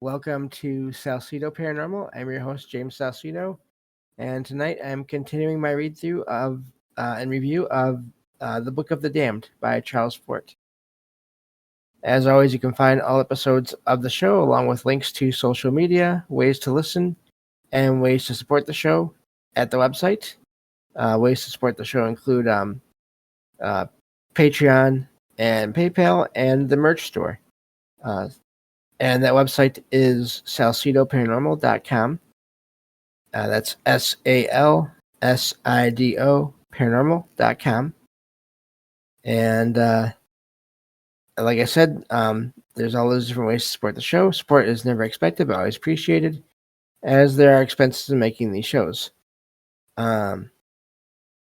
Welcome to Salsido Paranormal. I'm your host, James Salsido, and tonight I'm continuing my read through of and review of The Book of the Damned by Charles Fort. As always, you can find all episodes of the show along with links to social media, ways to listen, and ways to support the show at the website. Ways to support the show include uh, Patreon and PayPal and the merch store. And that website is salsidoparanormal.com. That's SALSIDO paranormal.com. And like I said, there's all those different ways to support the show. Support is never expected, but always appreciated, as there are expenses in making these shows. Let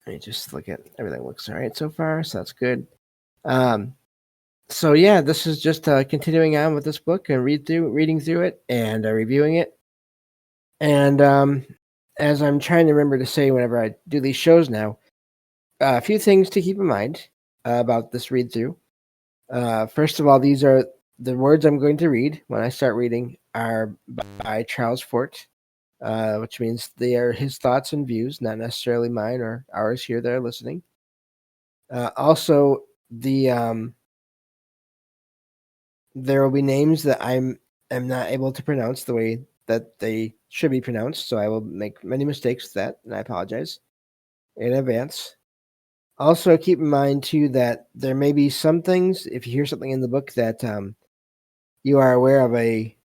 me just look at everything. Looks all right so far, so that's good. So yeah, this is just continuing on with this book and reading through it and reviewing it. And as I'm trying to remember to say whenever I do these shows now, a few things to keep in mind about this read through. First of all, these are the words I'm going to read when I start reading are by Charles Fort, which means they are his thoughts and views, not necessarily mine or ours here that are listening. Also, there will be names that I'm not able to pronounce the way that they should be pronounced, so I will make many mistakes with that, and I apologize in advance. Also, keep in mind too that there may be some things, if you hear something in the book that you are aware of a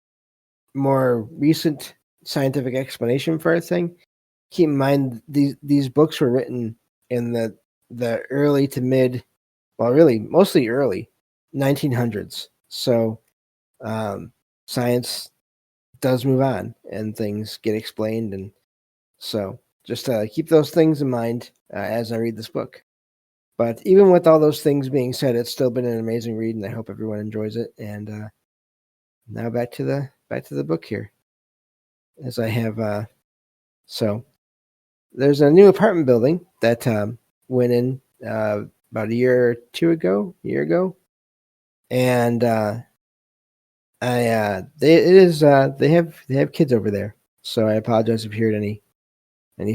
more recent scientific explanation for a thing, keep in mind these books were written in the early to mid, well, really mostly early 1900s. So science does move on and things get explained, and so just keep those things in mind as I read this book. But even with all those things being said, it's still been an amazing read, and I hope everyone enjoys it. And now back to the book here, as I have. So there's a new apartment building that went in about a year ago, and they have kids over there. So I apologize if you heard any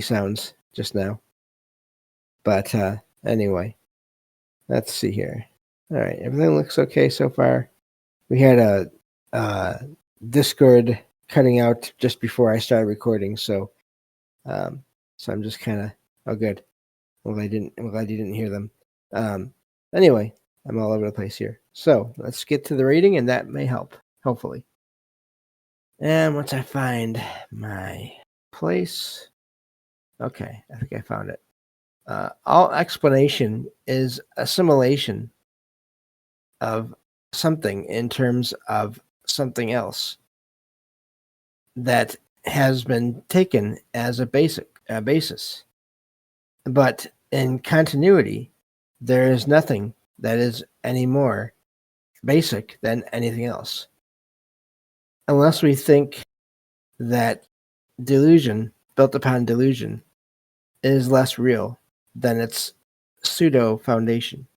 sounds just now. But anyway, let's see here. All right, everything looks okay so far. We had a Discord cutting out just before I started recording, so I'm just kind of good. I'm glad you didn't hear them. Anyway, I'm all over the place here. So let's get to the reading, and that may help, hopefully. And once I find my place, okay, I think I found it. All explanation is assimilation of something in terms of something else that has been taken as a basis. But in continuity, there is nothing that is any more basic than anything else. Unless we think that delusion built upon delusion is less real than its pseudo foundation.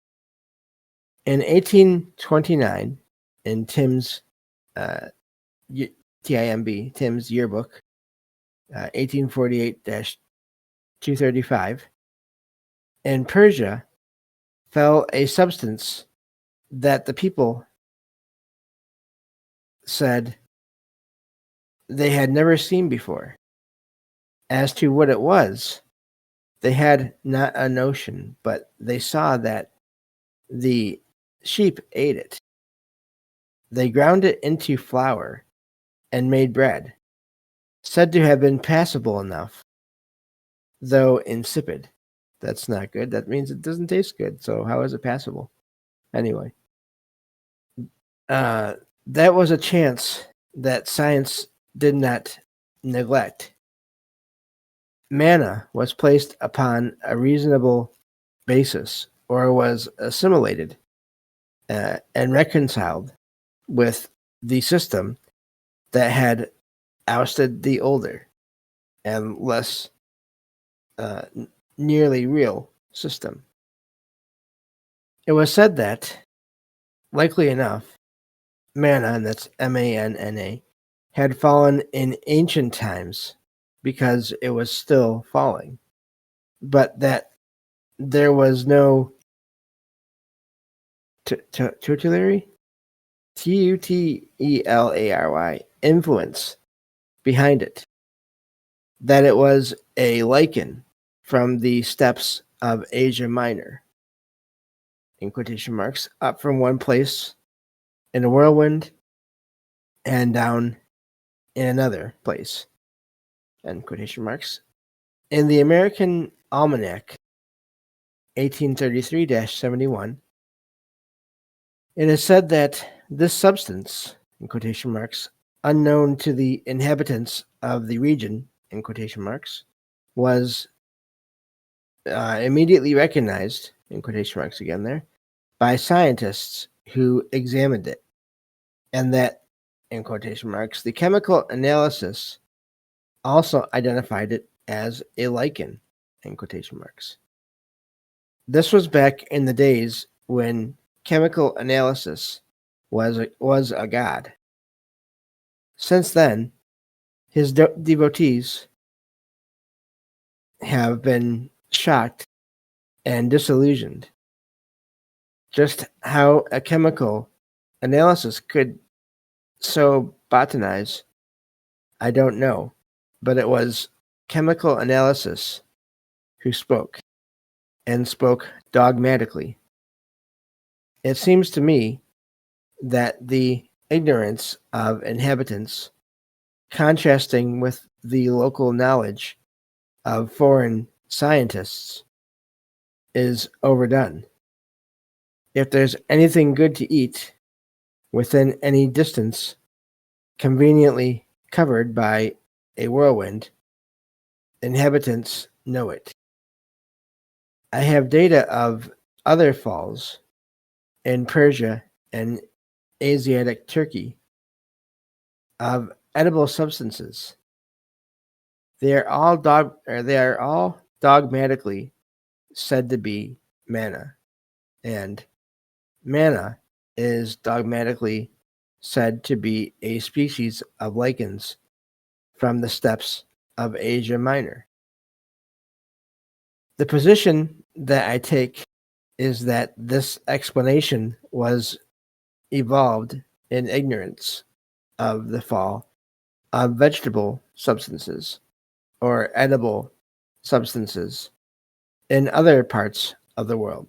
In 1829, in Tim's TIMB, Tim's yearbook, 1848-235, in Persia fell a substance that the people said they had never seen before. As to what it was, they had not a notion, but they saw that the sheep ate it. They ground it into flour and made bread, said to have been passable enough, though insipid. That's not good. That means it doesn't taste good. So how is it passable? Anyway, that was a chance that science did not neglect. Manna was placed upon a reasonable basis, or was assimilated and reconciled with the system that had ousted the older and less nearly real system. It was said that, likely enough, manna, and that's MANNA, had fallen in ancient times because it was still falling, but that there was no tutelary Tutelary influence behind it, that it was a lichen from the steppes of Asia Minor, in quotation marks, up from one place in a whirlwind and down in another place, end quotation marks. In the American Almanac, 1833-71, it is said that this substance, in quotation marks, unknown to the inhabitants of the region, in quotation marks, was immediately recognized, in quotation marks again there, by scientists who examined it, and that, in quotation marks, the chemical analysis also identified it as a lichen, in quotation marks. This was back in the days when chemical analysis was a god. Since then, his devotees have been shocked and disillusioned. Just how a chemical analysis could so botanize, I don't know, but it was chemical analysis who spoke, and spoke dogmatically. It seems to me that the ignorance of inhabitants, contrasting with the local knowledge of foreign scientists, is overdone. If there's anything good to eat within any distance, conveniently covered by a whirlwind, inhabitants know it. I have data of other falls in Persia and Asiatic Turkey of edible substances. They are all dogmatically said to be manna, and manna is dogmatically said to be a species of lichens from the steppes of Asia Minor. The position that I take is that this explanation was evolved in ignorance of the fall of vegetable substances or edible substances in other parts of the world.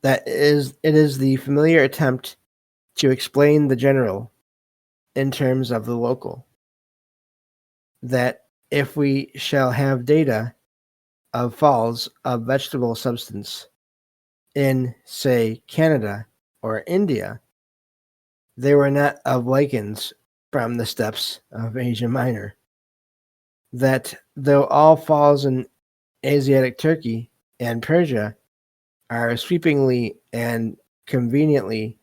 It is the familiar attempt to explain the general in terms of the local. That if we shall have data of falls of vegetable substance in, say, Canada or India, they were not of lichens from the steppes of Asia Minor. That though all falls in Asiatic Turkey and Persia are sweepingly and conveniently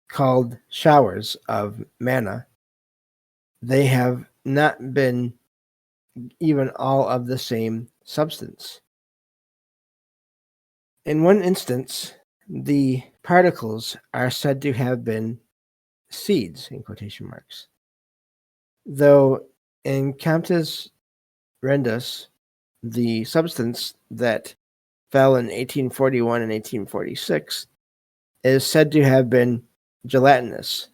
called showers of manna, they have not been even all of the same substance. In one instance, the particles are said to have been seeds, in quotation marks. Though in Comptes Rendus, the substance that fell in 1841 and 1846 is said to have been gelatinous.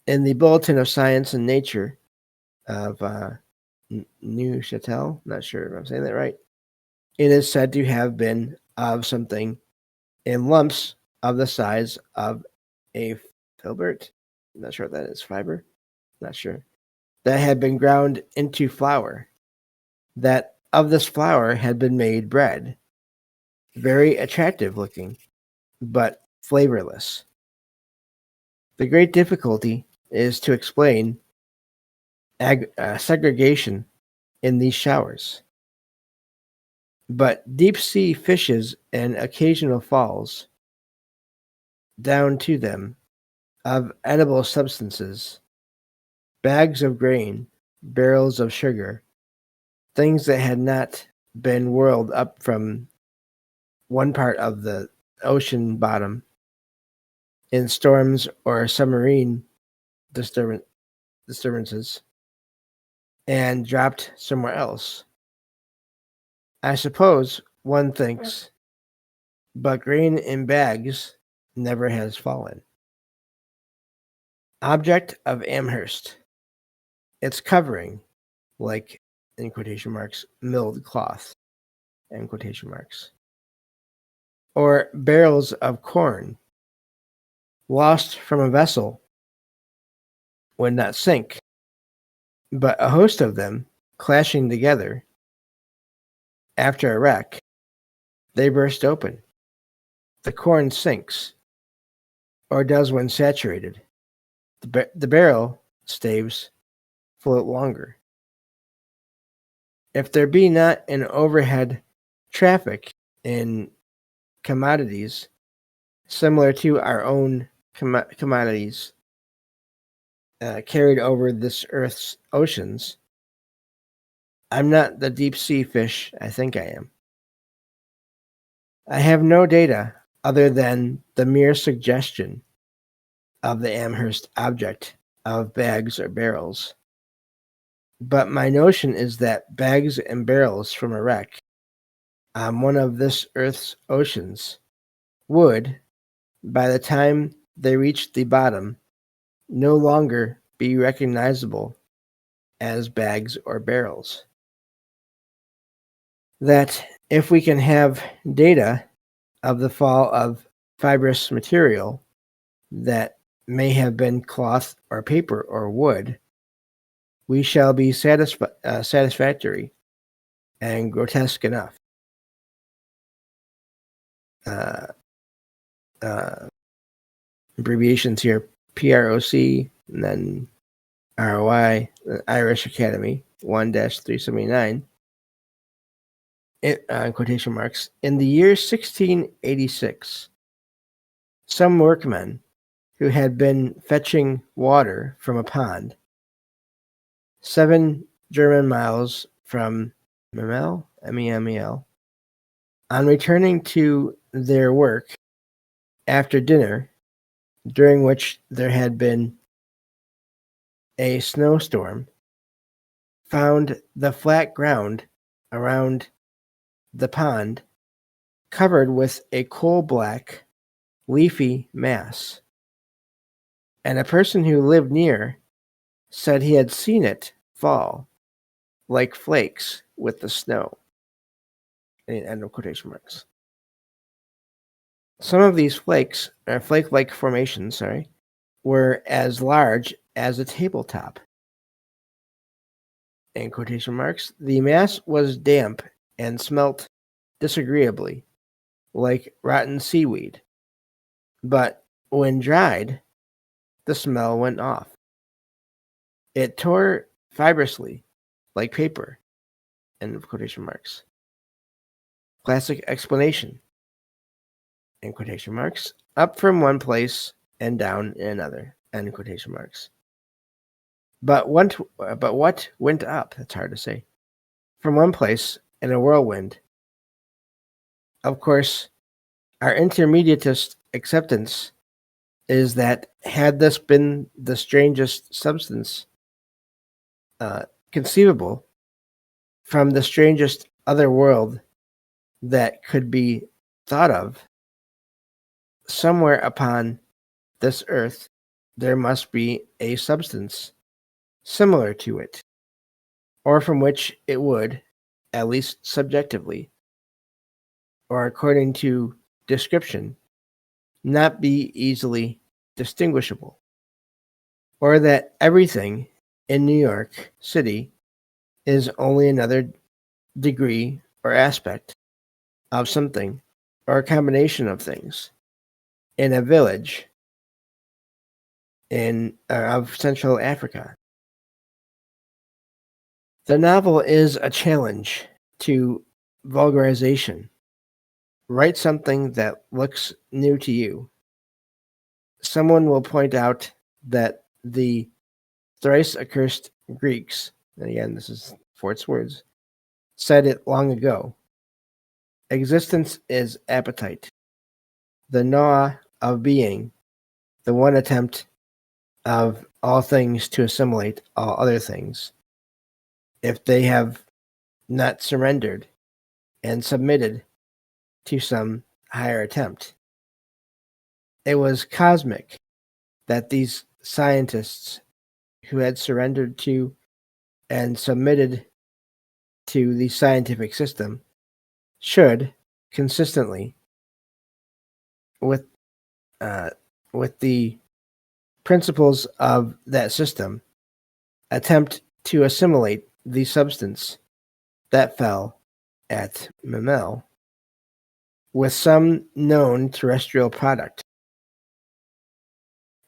In the Bulletin of Science and Nature of Neuchâtel, not sure if I'm saying that right, it is said to have been of something in lumps of the size of a filbert. I'm not sure what that is. Fiber? Not sure. That had been ground into flour. That of this flour had been made bread. Very attractive looking, but flavorless. The great difficulty is to explain segregation in these showers. But deep sea fishes and occasional falls down to them of edible substances, bags of grain, barrels of sugar, things that had not been whirled up from one part of the ocean bottom in storms or submarine disturbances and dropped somewhere else. I suppose one thinks, but grain in bags never has fallen. Object of Amherst. Its covering, like, in quotation marks, milled cloth, end quotation marks. Or barrels of corn, lost from a vessel, would not sink, but a host of them, clashing together, after a wreck, they burst open. The corn sinks, or does when saturated. The barrel staves float longer. If there be not an overhead traffic in commodities similar to our own commodities carried over this earth's oceans, I'm not the deep sea fish I think I am. I have no data other than the mere suggestion of the Amherst object of bags or barrels. But my notion is that bags and barrels from a wreck on one of this earth's oceans would, by the time they reached the bottom, no longer be recognizable as bags or barrels. That if we can have data of the fall of fibrous material that may have been cloth or paper or wood, we shall be satisfactory and grotesque enough. Abbreviations here: PROC, and then ROI, Irish Academy 1-379. Quotation marks. In the year 1686, some workmen who had been fetching water from a pond 7 German miles from Memel, MEMEL, on returning to their work after dinner, during which there had been a snowstorm, found the flat ground around the pond covered with a coal-black, leafy mass, and a person who lived near said he had seen it fall like flakes with the snow. End of quotation marks. Some of these flakes, or flake-like formations, were as large as a tabletop. In quotation marks. The mass was damp and smelt disagreeably, like rotten seaweed. But when dried, the smell went off. It tore fibrously, like paper. End of quotation marks. Classic explanation. In quotation marks. Up from one place and down in another. End quotation marks. But what went up? That's hard to say. From one place in a whirlwind. Of course, our intermediatist acceptance is that had this been the strangest substance conceivable from the strangest other world that could be thought of, somewhere upon this earth there must be a substance similar to it, or from which it would, at least subjectively, or according to description, not be easily distinguishable, or that everything in New York City is only another degree or aspect of something, or a combination of things, in a village of Central Africa. The novel is a challenge to vulgarization. Write something that looks new to you. Someone will point out that the thrice accursed Greeks, and again, this is Fort's words, said it long ago. Existence is appetite, the gnaw of being, the one attempt of all things to assimilate all other things, if they have not surrendered and submitted to some higher attempt. It was cosmic that these scientists who had surrendered to and submitted to the scientific system should consistently, with with the principles of that system, attempt to assimilate the substance that fell at Memel with some known terrestrial product.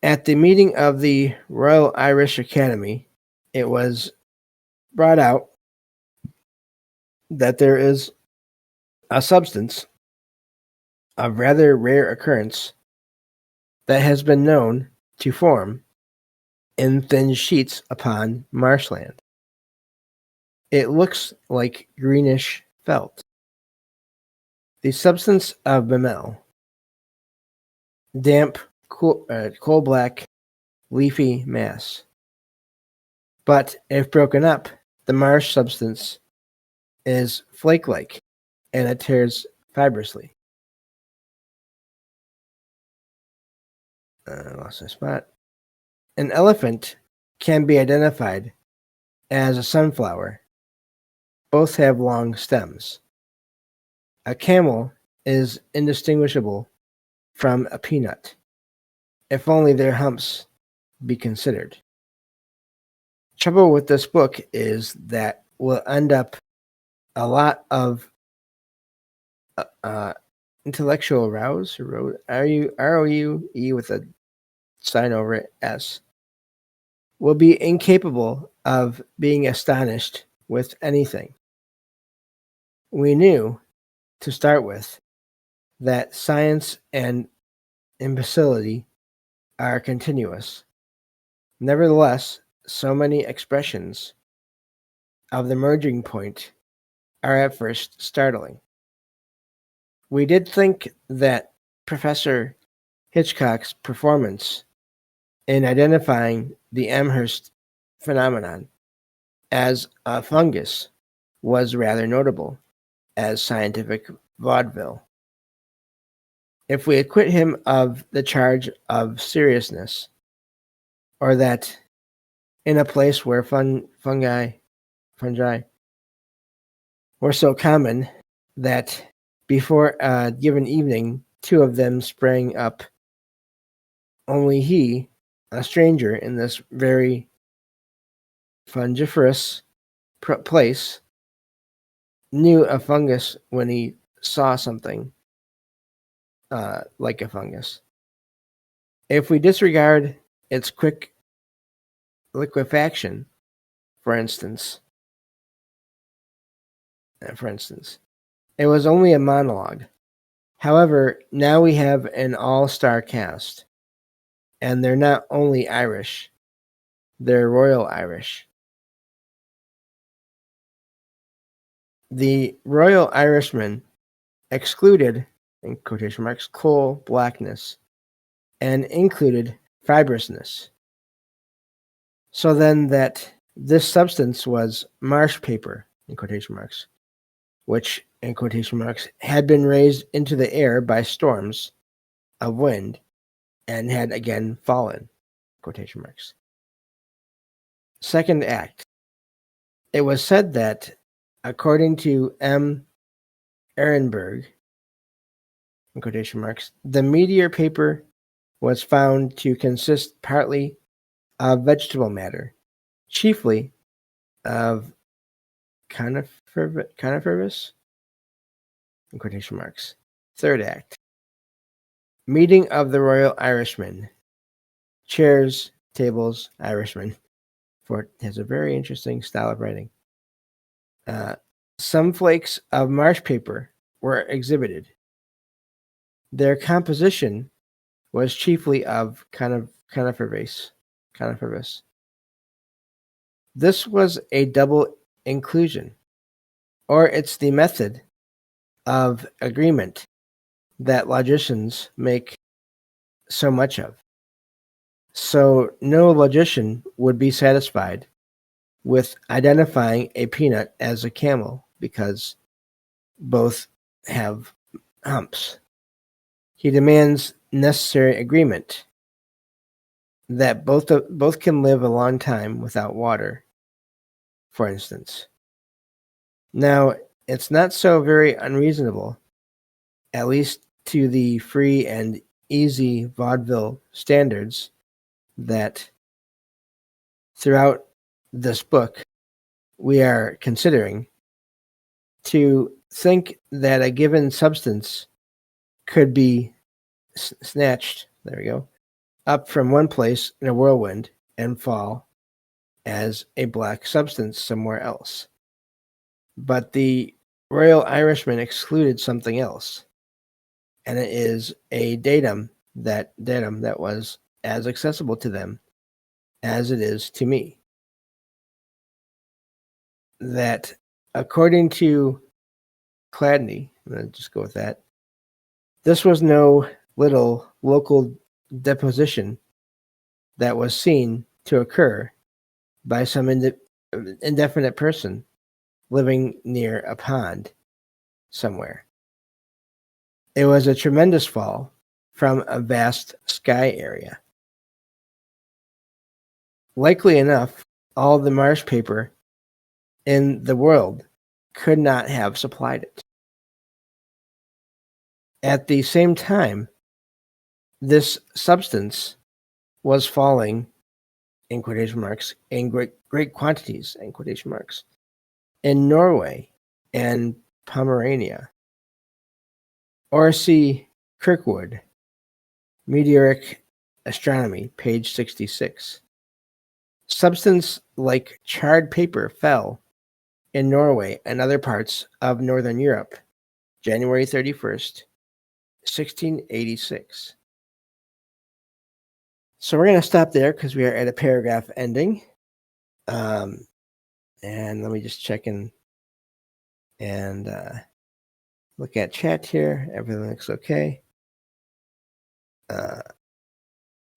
At the meeting of the Royal Irish Academy, it was brought out that there is a substance of rather rare occurrence that has been known to form in thin sheets upon marshland. It looks like greenish felt. The substance of Memel, damp, coal black, leafy mass. But if broken up, the marsh substance is flake-like, and it tears fibrously. I lost my spot. An elephant can be identified as a sunflower. Both have long stems. A camel is indistinguishable from a peanut, if only their humps be considered. Trouble with this book is that we'll end up a lot of intellectual rouse, R-O-U-E with a sign over it, S, will be incapable of being astonished with anything. We knew, to start with, that science and imbecility are continuous. Nevertheless, so many expressions of the merging point are at first startling. We did think that Professor Hitchcock's performance in identifying the Amherst phenomenon as a fungus was rather notable as scientific vaudeville. If we acquit him of the charge of seriousness, or that in a place where fungi were so common that before a given evening 2 of them sprang up, only he, a stranger in this very fungiferous place, knew a fungus when he saw something like a fungus. If we disregard its quick liquefaction, for instance, it was only a monologue. However, now we have an all-star cast, and they're not only Irish, they're Royal Irish. The Royal Irishmen excluded, in quotation marks, coal blackness and included fibrousness. So then that this substance was marsh paper, in quotation marks, which, in quotation marks, had been raised into the air by storms of wind and had again fallen, quotation marks. Second act. It was said that, according to M. Ehrenberg, in quotation marks, the meteor paper was found to consist partly of vegetable matter, chiefly of coniferous, in quotation marks. Third act. Meeting of the Royal Irishmen. Chairs, tables, Irishmen. For it has a very interesting style of writing. Some flakes of marsh paper were exhibited. Their composition was chiefly of coniferous. This was a double inclusion, or it's the method of agreement that logicians make so much of. So no logician would be satisfied with identifying a peanut as a camel because both have humps. He demands necessary agreement that both can live a long time without water, for instance. Now, it's not so very unreasonable, at least to the free and easy vaudeville standards, that throughout this book we are considering, to think that a given substance could be snatched, there we go, up from one place in a whirlwind and fall as a black substance somewhere else. But the Royal Irishman excluded something else, and it is a datum that was as accessible to them as it is to me. That according to Chladni, I'm going to just go with that, this was no little local deposition that was seen to occur by some indefinite person living near a pond somewhere. It was a tremendous fall from a vast sky area. Likely enough, all the marsh paper in the world could not have supplied it. At the same time, this substance was falling, in quotation marks, in great quantities, in quotation marks, in Norway and Pomerania. R.C. Kirkwood, Meteoric Astronomy, page 66. Substance like charred paper fell in Norway and other parts of Northern Europe, January 31st, 1686. So we're going to stop there because we are at a paragraph ending. And let me just check in and look at chat here. Everything looks okay.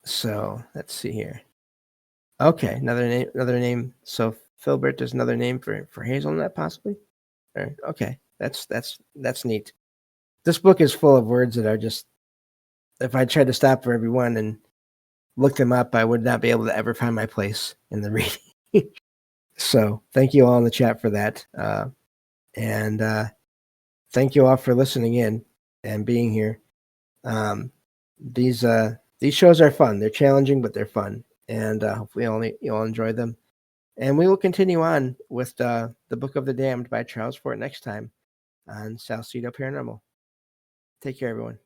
So let's see here. Okay, another name. So Filbert is another name for hazelnut, possibly. Okay, that's neat. This book is full of words that are just, if I tried to stop for every one and look them up, I would not be able to ever find my place in the reading. So thank you all in the chat for that. And thank you all for listening in and being here. These shows are fun. They're challenging, but they're fun. And hopefully you'll enjoy them. And we will continue on with the Book of the Damned by Charles Fort next time on Salsido Paranormal. Take care, everyone.